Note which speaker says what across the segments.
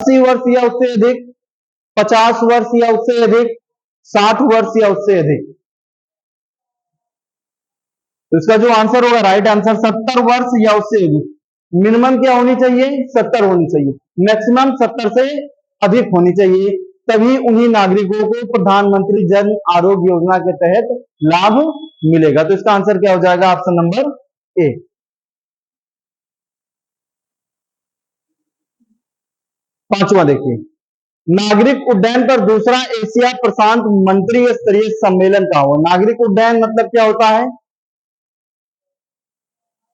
Speaker 1: 80 वर्ष या उससे अधिक, 50 वर्ष या उससे अधिक, 60 वर्ष या उससे अधिक। तो इसका जो आंसर होगा, राइट आंसर 70 वर्ष या उससे अधिक। मिनिमम क्या होनी चाहिए? 70 होनी चाहिए, मैक्सिमम 70 से अधिक होनी चाहिए, तभी उन्हीं नागरिकों को प्रधानमंत्री जन आरोग्य योजना के तहत लाभ मिलेगा। तो इसका आंसर क्या हो जाएगा? Option number A. पांचवा देखिए, नागरिक उड्डयन पर दूसरा एशिया प्रशांत मंत्री स्तरीय सम्मेलन कहाँ हुआ? नागरिक उड्डयन मतलब क्या होता है?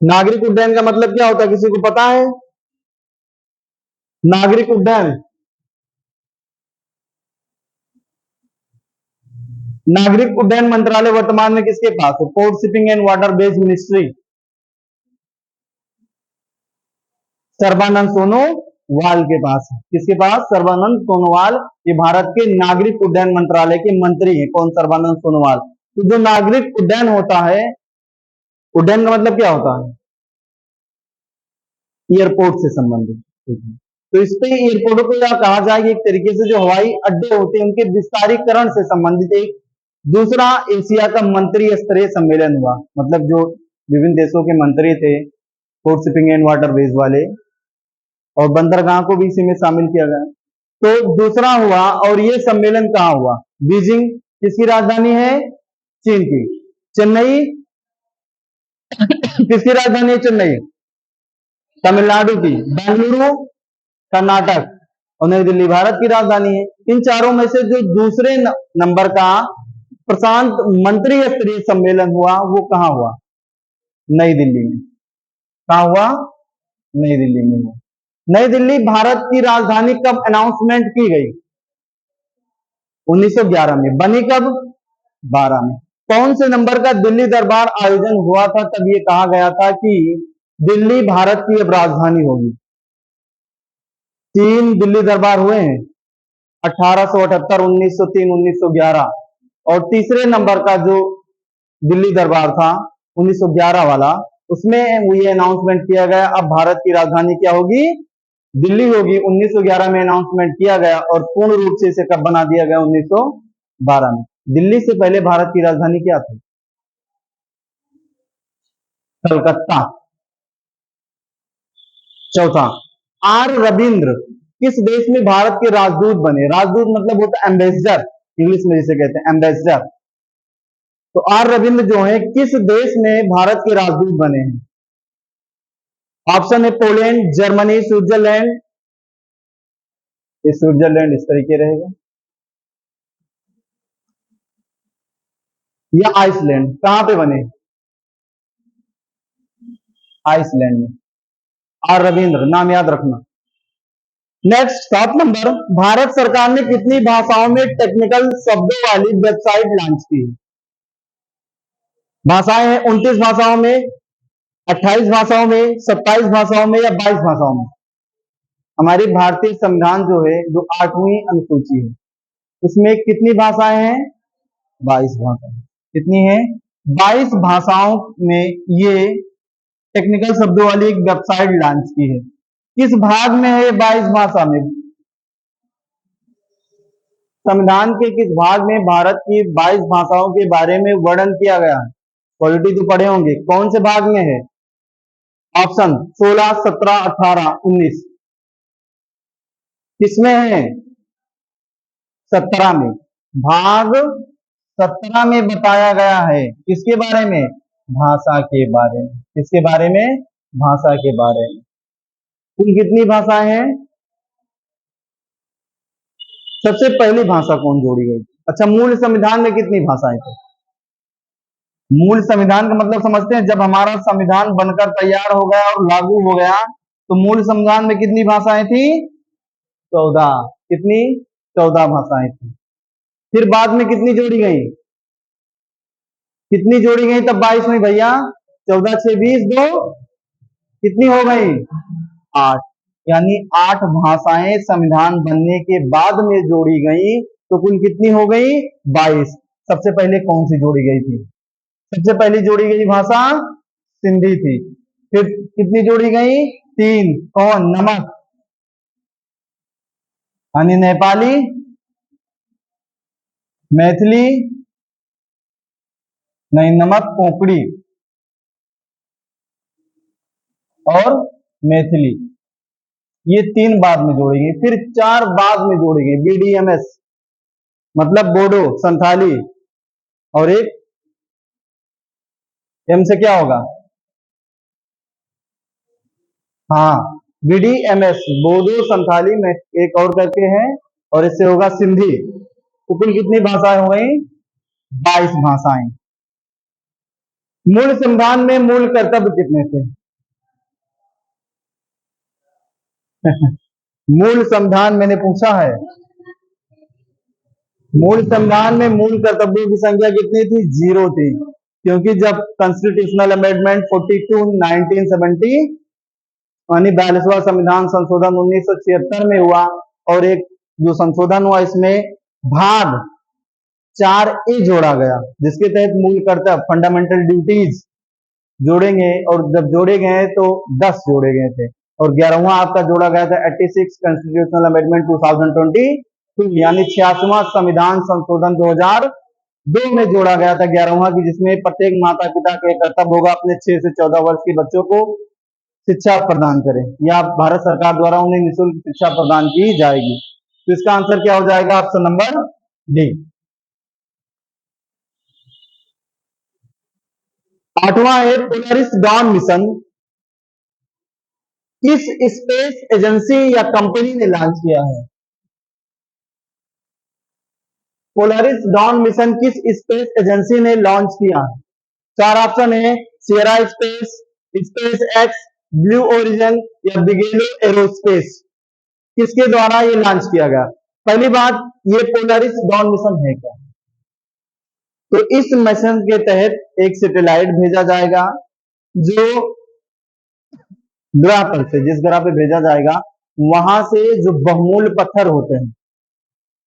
Speaker 1: नागरिक उड्डयन का मतलब क्या होता है, किसी को पता है? नागरिक उड्डयन, नागरिक उड्डयन मंत्रालय वर्तमान में किसके पास है? Port shipping and water based ministry, Sarbananda Sonowal के पास है। किसके पास? सर्बानंद सोनोवाल। ये भारत के नागरिक उड्डयन मंत्रालय के मंत्री हैं। कौन? सर्बानंद सोनोवाल। तो जो नागरिक उड्डयन होता है, उड्डयन का मतलब क्या होता है? एयरपोर्ट से संबंधित। तो इस पे एयरपोर्टों को या कहा जाए एक तरीके से जो हवाई अड्डे होते हैं उनके विस्तारीकरण से संबंधित एक दूसरा एशिया का मंत्री स्तरीय सम्मेलन हुआ। मतलब जो विभिन्न देशों के मंत्री थे, port shipping and water veg वाले, और बंदरगाह को भी इसी में शामिल किया गया। तो दूसरा हुआ, और ये सम्मेलन कहाँ हुआ? बीजिंग। किसकी राजधानी है? चीन की। चेन्नई किसकी राजधानी है? चेन्नई तमिलनाडु की। बेंगलुरु कर्नाटक, और नई दिल्ली भारत की राजधानी है। इन चारों में से जो दूसरे नंबर का प्रशांत मंत्री स्तरीय सम्मेलन हुआ वो कहाँ हुआ? नई दिल्ली में। कहाँ हुआ? नई दिल्ली में हुआ। नई दिल्ली भारत की राजधानी कब अनाउंसमेंट की गई? 1911 में। बनी कब? 12 में। कौन से नंबर का दिल्ली दरबार आयोजन हुआ था तब ये कहा गया था कि दिल्ली भारत की अब राजधानी होगी? 3 दिल्ली दरबार हुए हैं, 1878, 1903, 1911। और तीसरे नंबर का जो दिल्ली दरबार था 1911 वाला, उसमें ये अनाउंसमेंट किया गया अब भारत की राजधानी क्या होगी? दिल्ली होगी। 1911 में अनाउंसमेंट किया गया, और पूर्ण रूप से इसे कब बना दिया गया? 1912 में। दिल्ली से पहले भारत की राजधानी क्या थी? कलकत्ता। चौथा, आर रविंद्र किस देश में भारत के राजदूत बने? राजदूत मतलब होता है एम्बेसडर, इंग्लिश में जिसे कहते हैं एम्बेसडर। तो आर रविंद्र जो है किस देश में भारत के राजदूत बने हैं? ऑप्शन है पोलैंड, जर्मनी, स्विट्जरलैंड। ये स्विट्जरलैंड इस तरीके रहेगा, या आइसलैंड। कहां पे बने? आइसलैंड में। आर रविंद्र नाम याद रखना। नेक्स्ट 7 नंबर, भारत सरकार ने कितनी भाषाओं में टेक्निकल शब्दों वाली वेबसाइट लॉन्च की? भाषाएं हैं 29 भाषाओं में, 28 भाषाओं में, 27 भाषाओं में, या 22 भाषाओं में। हमारी भारतीय संविधान जो है, जो 8वीं अनुसूची है, उसमें कितनी भाषाएं हैं? 22 भाषाएं। कितनी है? 22 भाषाओं में ये टेक्निकल शब्दों वाली एक वेबसाइट लॉन्च की है। किस भाग में है? 22 भाषा में। संविधान के किस भाग में भारत की 22 भाषाओं के बारे में वर्णन किया गया है? क्वालिटी तो पढ़े होंगे, कौन से भाग में है? ऑप्शन 16, 17, 18, 19। किसमें है? 17 में। भाग 17 में बताया गया है किसके बारे में? भाषा के बारे में। किसके बारे में? भाषा के बारे में। कुल कितनी भाषाएं हैं? सबसे पहली भाषा कौन जोड़ी गई? अच्छा, मूल संविधान में कितनी भाषाएं थी? मूल संविधान का मतलब समझते हैं, जब हमारा संविधान बनकर तैयार हो गया और लागू हो गया तो मूल संविधान में कितनी भाषाएं थी? 14। कितनी? 14 भाषाएं थी। फिर बाद में कितनी जोड़ी गई? कितनी जोड़ी गई तब 22 में भैया? 14 6 20 2, कितनी हो गई? 8। यानी 8 भाषाएं संविधान बनने के बाद में जोड़ी गई, तो कुल कितनी हो गई? 22। सबसे पहले कौन सी जोड़ी गई थी? सबसे पहली जोड़ी गई भाषा सिंधी थी। फिर कितनी जोड़ी गई? 3। कौन? नमक। यानी नेपाली, मैथिली, नहीं नमक, कोंकणी और मैथिली, ये 3 बाद में जोड़ेंगे। फिर 4 बाद में जोड़ेंगे, BDMS मतलब बोडो, संथाली, और एक एम से क्या होगा, हाँ BDMS, बोडो, संथाली में एक और करके है, और इससे होगा सिंधी। तो कुल कितनी भाषाएं हो गई, 22 भाषाएं। मूल संविधान में मूल कर्तव्य कितने थे? मूल संविधान मैंने पूछा है, मूल संविधान में मूल कर्तव्यों की संख्या कितनी थी, 0 थी, क्योंकि जब कॉन्स्टिट्यूशनल अमेंडमेंट 42 1970 यानी 42वां संविधान संशोधन 1976 में हुआ, और एक जो संशोधन हुआ इसमें भाग 4A जोड़ा गया, जिसके तहत मूल कर्तव्य फंडामेंटल ड्यूटीज जोड़ेंगे, और जब जोड़े गए तो 10 जोड़े गए थे, और 11वां आपका जोड़ा गया था 86 कॉन्स्टिट्यूशनल अमेंडमेंट 2022 यानी 86वां संविधान संशोधन 2002 में जोड़ा गया था 11वां की, जिसमें प्रत्येक माता पिता का कर्तव्य होगा अपने 6 से 14 वर्ष के बच्चों को शिक्षा प्रदान करें, या भारत सरकार द्वारा उन्हें निःशुल्क शिक्षा प्रदान की जाएगी। तो इसका आंसर क्या हो जाएगा, ऑप्शन नंबर डी। 8वां है पोलरिस डॉन मिशन, किस स्पेस एजेंसी या कंपनी ने लॉन्च किया है? पोलरिस डॉन मिशन किस स्पेस एजेंसी ने लॉन्च किया है? 4 ऑप्शन है, Sierra Space, SpaceX, Blue Origin या बिगेलो एरोस्पेस। किसके द्वारा ये लॉन्च किया गया? पहली बात, ये पोलरिस डॉन मिशन है क्या? तो इस मिशन के तहत एक सैटेलाइट भेजा जाएगा, जो ग्रह पर से, जिस ग्रह पे भेजा जाएगा वहां से जो बहुमूल्य पत्थर होते हैं,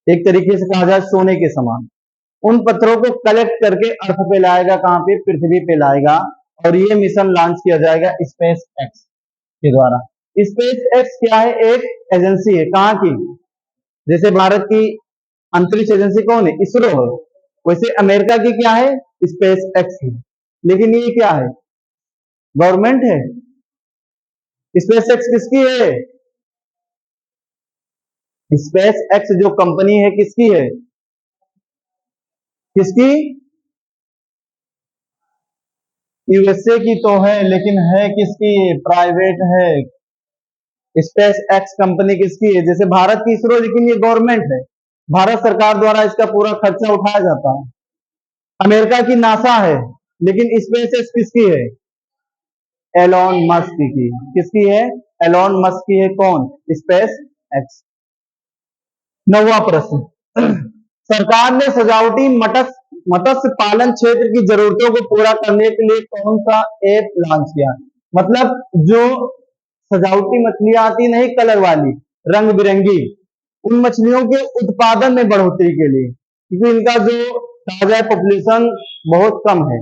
Speaker 1: एक तरीके से कहा जाए सोने के समान, उन पत्थरों को कलेक्ट करके अर्थ पे लाएगा, कहां पे, पृथ्वी पे लाएगा, और ये मिशन लॉन्च किया जाएगा स्पेस एक्स के द्वारा। स्पेस एक्स क्या है, एक एजेंसी है, कहां की, जैसे भारत की अंतरिक्ष एजेंसी कौन है, इसरो है, वैसे अमेरिका की क्या है, स्पेस एक्स है। लेकिन ये क्या है, गवर्नमेंट है। स्पेस एक्स किसकी है, स्पेस एक्स जो कंपनी है किसकी है, किसकी, यूएसए की तो है, लेकिन है किसकी, प्राइवेट है। स्पेस एक्स कंपनी किसकी है, जैसे भारत की इसरो, लेकिन ये गवर्नमेंट है, भारत सरकार द्वारा इसका पूरा खर्चा उठाया जाता है। अमेरिका की नासा है, लेकिन स्पेस एक्स किसकी है, एलॉन मस्क की। किसकी है, एलॉन मस्क की है, कौन, स्पेस एक्स। 9वां प्रश्न, सरकार ने सजावटी मत्स्य पालन क्षेत्र की जरूरतों को पूरा करने के लिए कौन सा ऐप लॉन्च किया? मतलब जो सजावटी मछलियां आती नहीं, कलर वाली, रंग बिरंगी, उन मछलियों के उत्पादन में बढ़ोतरी के लिए, क्योंकि इनका जो ताजा पॉपुलेशन बहुत कम है,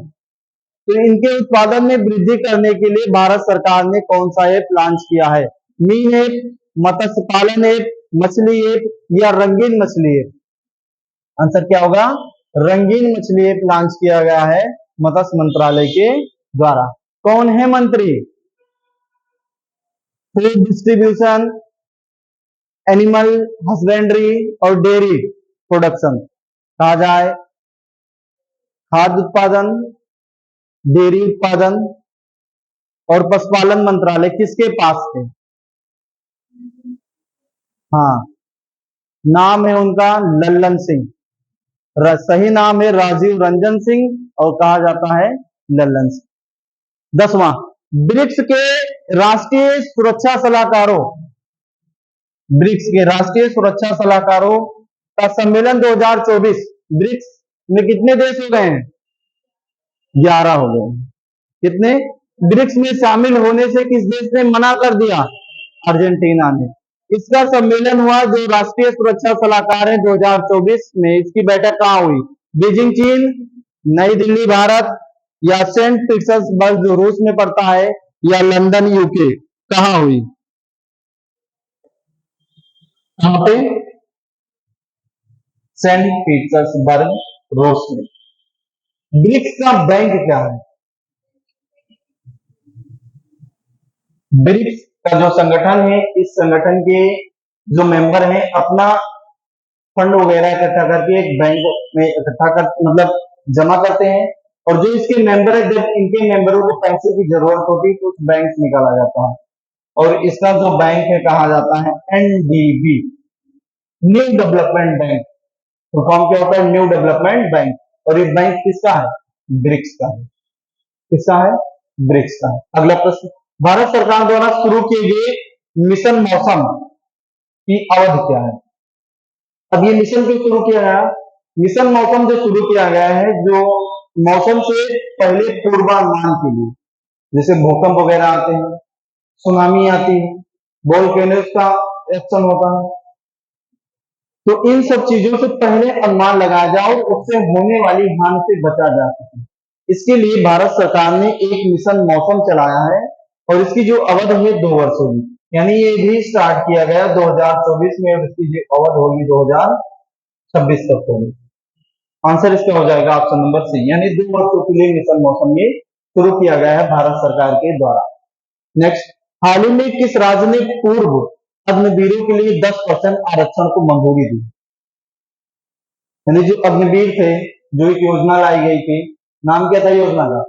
Speaker 1: तो इनके उत्पादन में वृद्धि करने के लिए भारत सरकार ने कौन सा ऐप लॉन्च किया है? मीन ऐप, मत्स्य पालन ऐप, मछली ऐप या रंगीन मछली ऐप? आंसर क्या होगा, रंगीन मछली ऐप लॉन्च किया गया है मत्स्य मंत्रालय के द्वारा। कौन है मंत्री? फूड डिस्ट्रीब्यूशन, एनिमल हस्बेंड्री और डेयरी प्रोडक्शन, कहा जाए खाद्य उत्पादन, डेयरी उत्पादन और पशुपालन मंत्रालय किसके पास थे? हाँ, नाम है उनका लल्लन सिंह, सही नाम है राजीव रंजन सिंह, और कहा जाता है लल्लन सिंह। 10वां, ब्रिक्स के राष्ट्रीय सुरक्षा सलाहकारों, ब्रिक्स के राष्ट्रीय सुरक्षा सलाहकारों का सम्मेलन 2024, ब्रिक्स में कितने देश हो गए हैं? 11 हो गए। कितने? ब्रिक्स में शामिल होने से किस देश ने मना कर दिया? अर्जेंटीना ने। इसका सम्मेलन हुआ, जो राष्ट्रीय सुरक्षा सलाहकार है 2024 में, इसकी बैठक कहां हुई? बीजिंग चीन, नई दिल्ली भारत, या सेंट पीटर्सबर्ग जो रूस में पड़ता है, या लंदन यूके, कहां हुई? कहां पे? सेंट पीटर्सबर्ग रूस में। ब्रिक्स का बैंक क्या है? ब्रिक्स का जो संगठन है, इस संगठन के जो मेंबर हैं अपना फंड वगैरह इकट्ठा करके एक बैंक में इकट्ठा कर मतलब जमा करते हैं, और जो इसके मेंबर है जब इनके मेंबरों को पैसे की जरूरत होती है तो उस बैंक से निकाला जाता है, और इसका जो बैंक है कहा जाता है एनडीबी, न्यू डेवलपमेंट बैंक। तो फॉर्म क्या होता है? New development bank. और ये बैंक किसका है? ब्रिक्स का है। किसका है? ब्रिक्स का है। अगला प्रश्न, भारत सरकार द्वारा शुरू किए गए मिशन मौसम की अवधि क्या है? अब ये मिशन क्यों शुरू किया गया? मिशन मौसम जो शुरू किया गया है, जो मौसम से पहले पूर्वानुमान के लिए, जैसे भूकंप वगैरह आते हैं, सुनामी आती है, वोल्केनोज का एक्शन होता है, तो इन सब चीजों से पहले अनुमान लगाया जाए और उससे होने वाली हानि से बचा जा सके, इसके लिए भारत सरकार ने एक मिशन मौसम चलाया है, और इसकी जो अवधि है 2 वर्षों की, यानी ये भी स्टार्ट किया गया 2024 में, और इसकी जो अवधि होगी 2026 तक होगी। आंसर इसका हो जाएगा ऑप्शन नंबर सी, यानी 2 वर्षों के लिए मिशन मौसम ये शुरू किया गया है भारत सरकार के द्वारा। नेक्स्ट, हाल ही में किस राज्य ने पूर्व अग्निवीरों के लिए 10% आरक्षण को मंजूरी दी? यानी जो अग्निवीर थे, जो एक योजना लाई गई थी, नाम क्या था योजना का?